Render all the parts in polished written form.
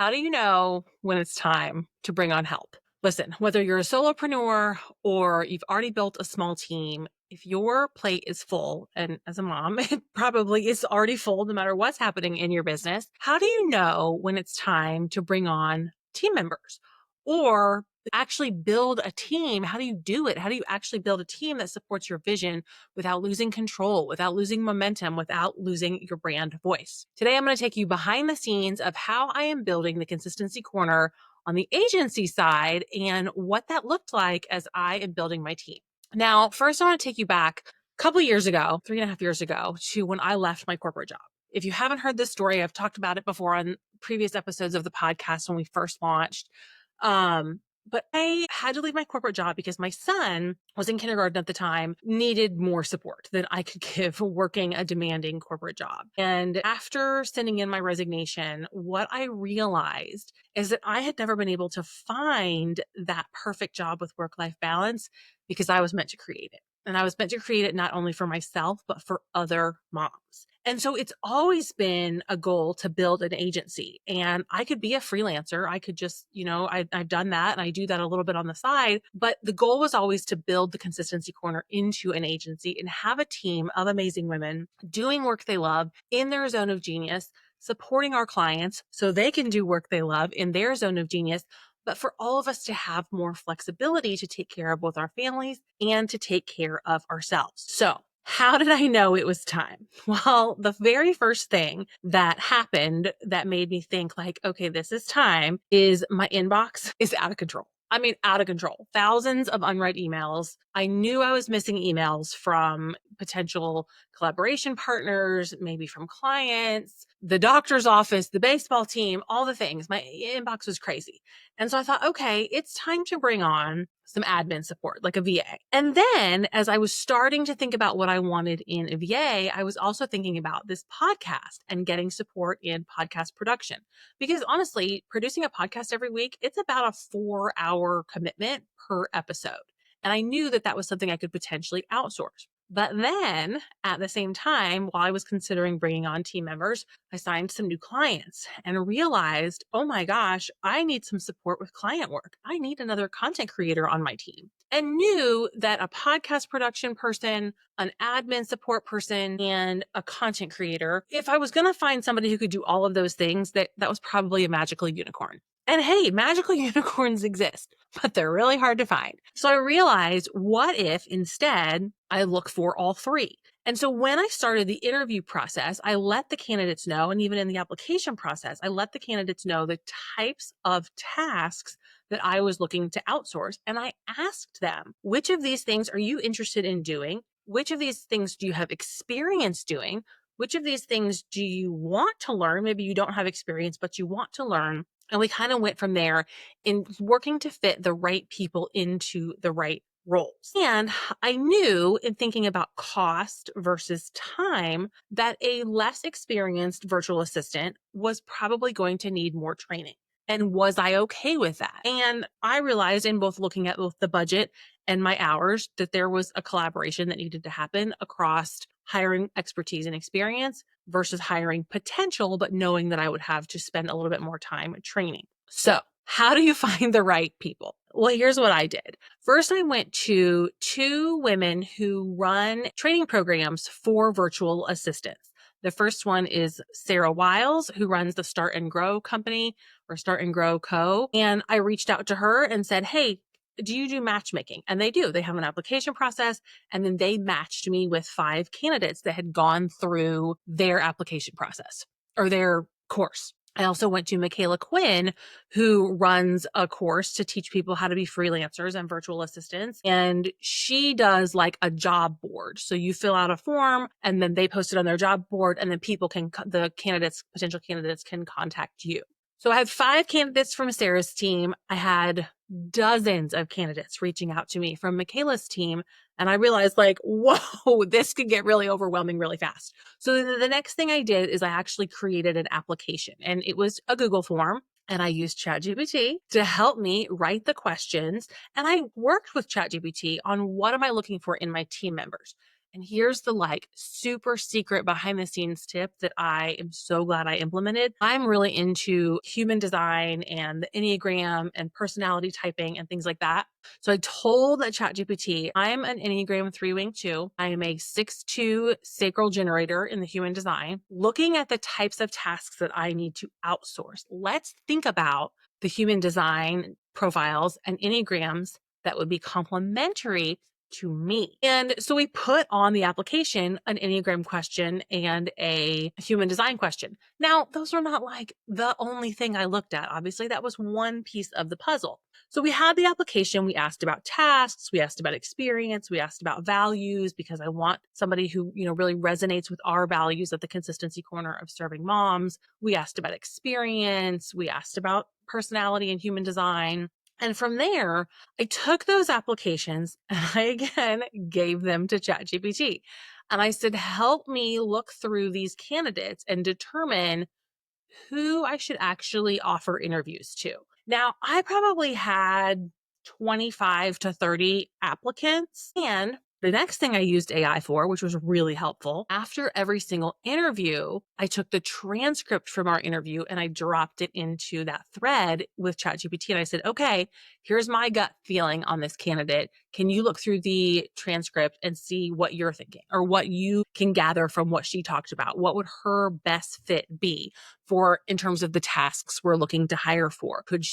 How do you know when it's time to bring on help? Listen, whether you're a solopreneur or you've already built a small team, if your plate is full, and as a mom, it probably is already full no matter what's happening in your business, how do you know when it's time to bring on team members or actually build a team? How do you do it? How do you actually build a team that supports your vision without losing control, without losing momentum, without losing your brand voice? Today, I'm going to take you behind the scenes of how I am building the consistency corner on the agency side and what that looked like as I am building my team. Now, first, I want to take you back a couple of years ago, 3.5 years ago, to when I left my corporate job. If you haven't heard this story, I've talked about it before on previous episodes of the podcast when we first launched. But I had to leave my corporate job because my son was in kindergarten at the time, needed more support than I could give working a demanding corporate job. And after sending in my resignation, what I realized is that I had never been able to find that perfect job with work-life balance because I was meant to create it. And I was meant to create it not only for myself, but for other moms. And so it's always been a goal to build an agency. And I could be a freelancer. I could just, I've done that and I do that a little bit on the side. But the goal was always to build the consistency corner into an agency and have a team of amazing women doing work they love in their zone of genius, supporting our clients so they can do work they love in their zone of genius, but for all of us to have more flexibility to take care of both our families and to take care of ourselves. So how did I know it was time? Well, the very first thing that happened that made me think like, okay, this is time is my inbox is out of control. I mean, out of control. Thousands of unread emails. I knew I was missing emails from potential collaboration partners, maybe from clients, the doctor's office, the baseball team, all the things. My inbox was crazy. And so I thought, okay, it's time to bring on some admin support, like a VA. And then as I was starting to think about what I wanted in a VA, I was also thinking about this podcast and getting support in podcast production. Because honestly, producing a podcast every week, it's about a 4-hour commitment per episode. And I knew that that was something I could potentially outsource. But then at the same time, while I was considering bringing on team members, I signed some new clients and realized, oh my gosh, I need some support with client work. I need another content creator on my team, and knew that a podcast production person, an admin support person, and a content creator, if I was going to find somebody who could do all of those things, that was probably a magical unicorn. And hey, magical unicorns exist, but they're really hard to find. So I realized, what if instead I look for all three? And so when I started the interview process, I let the candidates know, and even in the application process, I let the candidates know the types of tasks that I was looking to outsource. And I asked them, which of these things are you interested in doing? Which of these things do you have experience doing? Which of these things do you want to learn? Maybe you don't have experience, but you want to learn. And we kind of went from there in working to fit the right people into the right roles. And I knew in thinking about cost versus time that a less experienced virtual assistant was probably going to need more training. And was I okay with that? And I realized in both looking at both the budget and my hours that there was a collaboration that needed to happen across hiring expertise and experience versus hiring potential, but knowing that I would have to spend a little bit more time training. So how do you find the right people? Well, here's what I did. First, I went to 2 women who run training programs for virtual assistants. The first one is Sarah Wiles, who runs the Start and Grow company or Start and Grow Co. And I reached out to her and said, hey, do you do matchmaking? And they do. They have an application process. And then they matched me with 5 candidates that had gone through their application process or their course. I also went to Michaela Quinn, who runs a course to teach people how to be freelancers and virtual assistants. And she does like a job board. So you fill out a form and then they post it on their job board, and then the candidates, potential candidates can contact you. So I had 5 candidates from Sarah's team. I had dozens of candidates reaching out to me from Michaela's team. And I realized like, whoa, this could get really overwhelming really fast. So the next thing I did is I actually created an application, and it was a Google form. And I used ChatGPT to help me write the questions. And I worked with ChatGPT on what am I looking for in my team members. And here's the super secret behind the scenes tip that I am so glad I implemented. I'm really into human design and the Enneagram and personality typing and things like that. So I told ChatGPT, I'm an Enneagram 3-wing 2. I am a 6-2 sacral generator in the human design. Looking at the types of tasks that I need to outsource, let's think about the human design profiles and Enneagrams that would be complementary to me. And so we put on the application an Enneagram question and a human design question. Now, those are not the only thing I looked at. Obviously, that was one piece of the puzzle. So we had the application. We asked about tasks. We asked about experience. We asked about values because I want somebody who, really resonates with our values at the Consistency Corner of serving moms. We asked about experience. We asked about personality and human design. And from there, I took those applications and I again gave them to ChatGPT. And I said, help me look through these candidates and determine who I should actually offer interviews to. Now, I probably had 25 to 30 applicants. And the next thing I used AI for, which was really helpful, after every single interview, I took the transcript from our interview and I dropped it into that thread with ChatGPT. And I said, okay, here's my gut feeling on this candidate. Can you look through the transcript and see what you're thinking or what you can gather from what she talked about? What would her best fit be in terms of the tasks we're looking to hire for? Does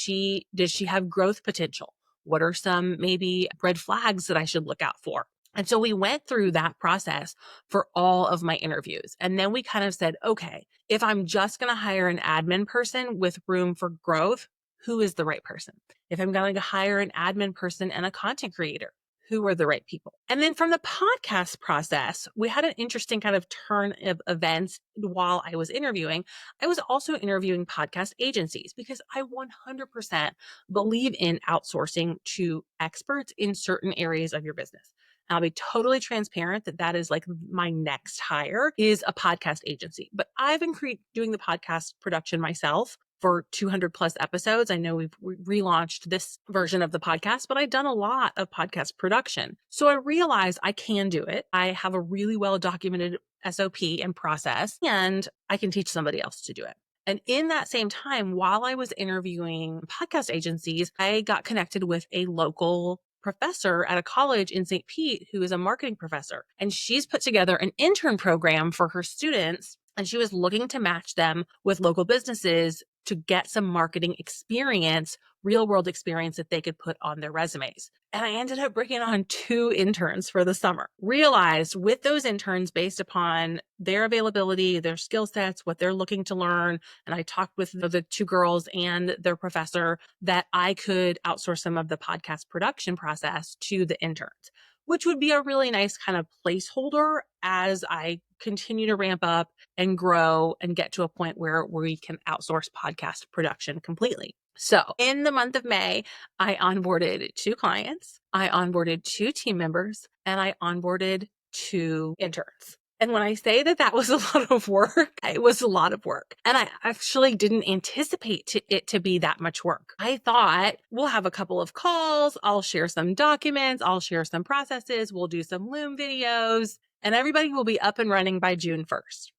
she have growth potential? What are some maybe red flags that I should look out for? And so we went through that process for all of my interviews. And then we kind of said, okay, if I'm just going to hire an admin person with room for growth, who is the right person? If I'm going to hire an admin person and a content creator, who are the right people? And then from the podcast process, we had an interesting kind of turn of events while I was interviewing. I was also interviewing podcast agencies because I 100% believe in outsourcing to experts in certain areas of your business. I'll be totally transparent that is my next hire is a podcast agency. But I've been doing the podcast production myself for 200 plus episodes. I know we've relaunched this version of the podcast, but I've done a lot of podcast production. So I realized I can do it. I have a really well documented SOP and process, and I can teach somebody else to do it. And in that same time, while I was interviewing podcast agencies, I got connected with a local professor at a college in St. Pete who is a marketing professor. And she's put together an intern program for her students. And she was looking to match them with local businesses to get some marketing experience, real world experience that they could put on their resumes. And I ended up bringing on 2 interns for the summer. Realized with those interns, based upon their availability, their skill sets, what they're looking to learn, and I talked with the 2 girls and their professor, that I could outsource some of the podcast production process to the interns, which would be a really nice kind of placeholder as I continue to ramp up and grow and get to a point where we can outsource podcast production completely. So in the month of May, I onboarded 2 clients, I onboarded 2 team members, and I onboarded 2 interns. And when I say that was a lot of work, it was a lot of work. And I actually didn't anticipate it to be that much work. I thought we'll have a couple of calls. I'll share some documents. I'll share some processes. We'll do some Loom videos and everybody will be up and running by June 1st.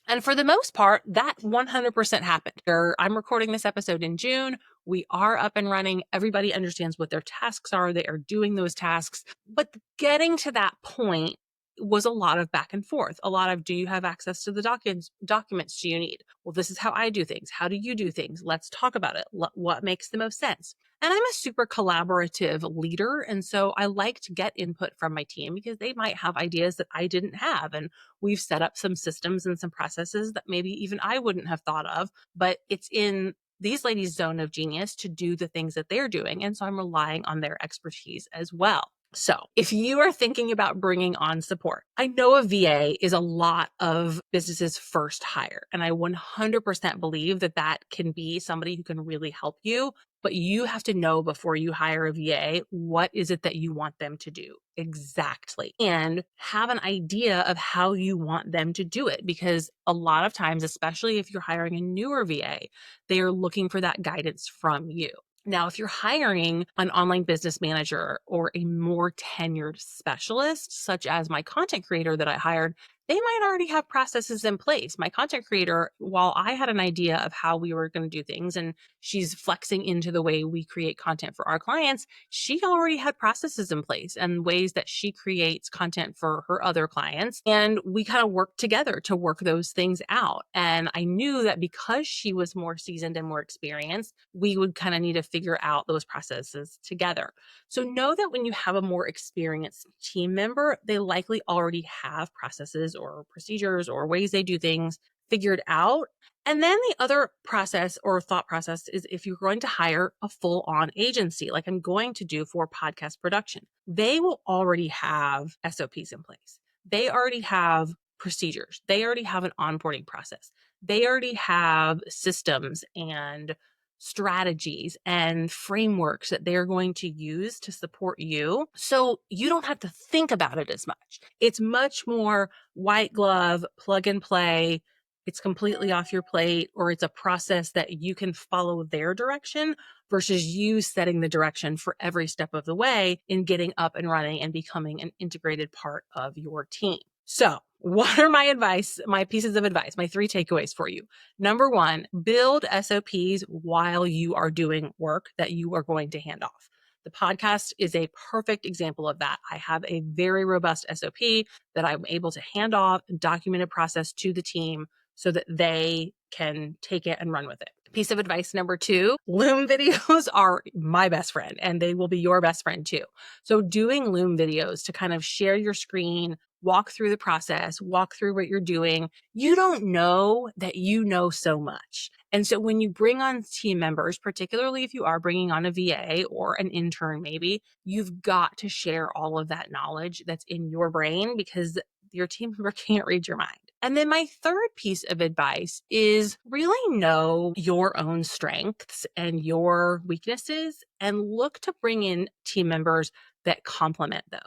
And for the most part, that 100% happened. I'm recording this episode in June. We are up and running. Everybody understands what their tasks are. They are doing those tasks. But getting to that point was a lot of back and forth. A lot of, do you have access to the documents do you need? Well, this is how I do things. How do you do things? Let's talk about it. What makes the most sense? And I'm a super collaborative leader. And so I like to get input from my team because they might have ideas that I didn't have. And we've set up some systems and some processes that maybe even I wouldn't have thought of, but it's in these ladies' zone of genius to do the things that they're doing. And so I'm relying on their expertise as well. So if you are thinking about bringing on support, I know a VA is a lot of businesses' first hire. And I 100% believe that can be somebody who can really help you. But you have to know before you hire a VA, what is it that you want them to do exactly? And have an idea of how you want them to do it. Because a lot of times, especially if you're hiring a newer VA, they are looking for that guidance from you. Now, if you're hiring an online business manager or a more tenured specialist, such as my content creator that I hired, they might already have processes in place. My content creator, while I had an idea of how we were going to do things and she's flexing into the way we create content for our clients, she already had processes in place and ways that she creates content for her other clients. And we kind of worked together to work those things out. And I knew that because she was more seasoned and more experienced, we would kind of need to figure out those processes together. So know that when you have a more experienced team member, they likely already have processes or procedures or ways they do things figured out. And then the other process or thought process is if you're going to hire a full on agency, like I'm going to do for podcast production, they will already have SOPs in place. They already have procedures. They already have an onboarding process. They already have systems and strategies and frameworks that they're going to use to support you. So you don't have to think about it as much. It's much more white glove, plug and play. It's completely off your plate, or it's a process that you can follow their direction versus you setting the direction for every step of the way in getting up and running and becoming an integrated part of your team. So what are my pieces of advice, my 3 takeaways for you? Number 1, build SOPs while you are doing work that you are going to hand off. The podcast is a perfect example of that. I have a very robust SOP that I'm able to hand off and document a process to the team so that they can take it and run with it. Piece of advice number 2, Loom videos are my best friend and they will be your best friend too. So doing Loom videos to kind of share your screen, walk through the process, walk through what you're doing. You don't know that you know so much. And so when you bring on team members, particularly if you are bringing on a VA or an intern, maybe, you've got to share all of that knowledge that's in your brain because your team member can't read your mind. And then my third piece of advice is really know your own strengths and your weaknesses and look to bring in team members that complement those.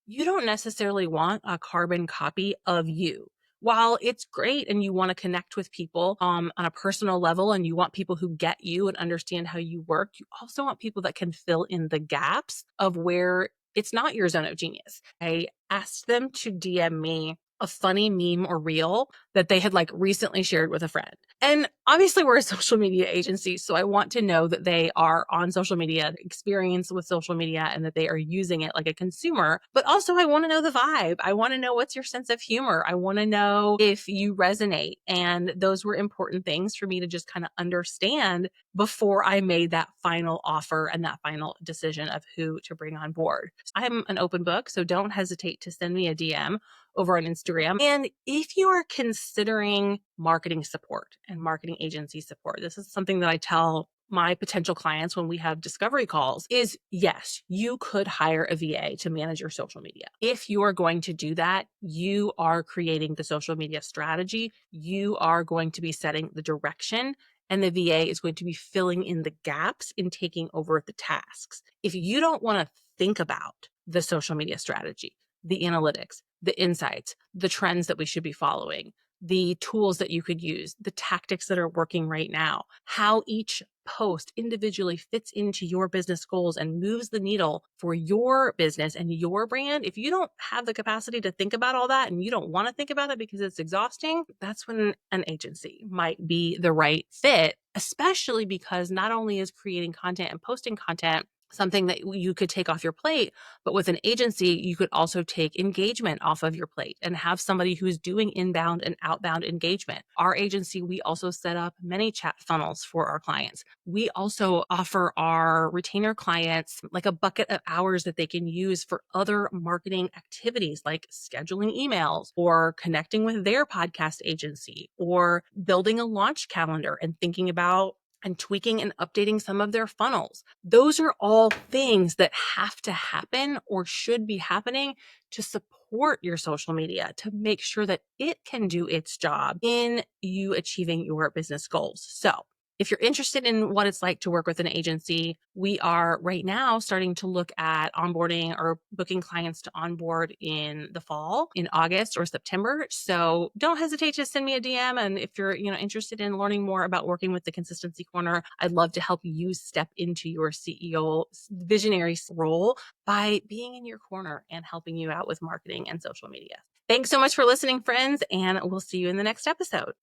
You don't necessarily want a carbon copy of you. While it's great and you want to connect with people on a personal level and you want people who get you and understand how you work, you also want people that can fill in the gaps of where it's not your zone of genius. I asked them to DM me a funny meme or reel that they had like recently shared with a friend. And obviously we're a social media agency, so I want to know that they are on social media, experience with social media, and that they are using it like a consumer. But also I want to know the vibe. I want to know what's your sense of humor. I want to know if you resonate. And those were important things for me to just kind of understand before I made that final offer and that final decision of who to bring on board. I'm an open book, so don't hesitate to send me a DM over on Instagram. And if you are considering marketing support and marketing agency support, this is something that I tell my potential clients when we have discovery calls is yes, you could hire a VA to manage your social media. If you are going to do that, you are creating the social media strategy. You are going to be setting the direction and the VA is going to be filling in the gaps in taking over the tasks. If you don't want to think about the social media strategy, the analytics, the insights, the trends that we should be following, the tools that you could use, the tactics that are working right now, how each post individually fits into your business goals and moves the needle for your business and your brand. If you don't have the capacity to think about all that and you don't want to think about it because it's exhausting, that's when an agency might be the right fit, especially because not only is creating content and posting content something that you could take off your plate, but with an agency, you could also take engagement off of your plate and have somebody who's doing inbound and outbound engagement. Our agency, we also set up many chat funnels for our clients. We also offer our retainer clients like a bucket of hours that they can use for other marketing activities like scheduling emails or connecting with their podcast agency or building a launch calendar and thinking about and tweaking and updating some of their funnels. Those are all things that have to happen or should be happening to support your social media to make sure that it can do its job in you achieving your business goals. So If you're interested in what it's like to work with an agency, we are right now starting to look at onboarding or booking clients to onboard in the fall, in August or September. So don't hesitate to send me a DM. And if you're, interested in learning more about working with the Consistency Corner, I'd love to help you step into your CEO visionary role by being in your corner and helping you out with marketing and social media. Thanks so much for listening, friends, and we'll see you in the next episode.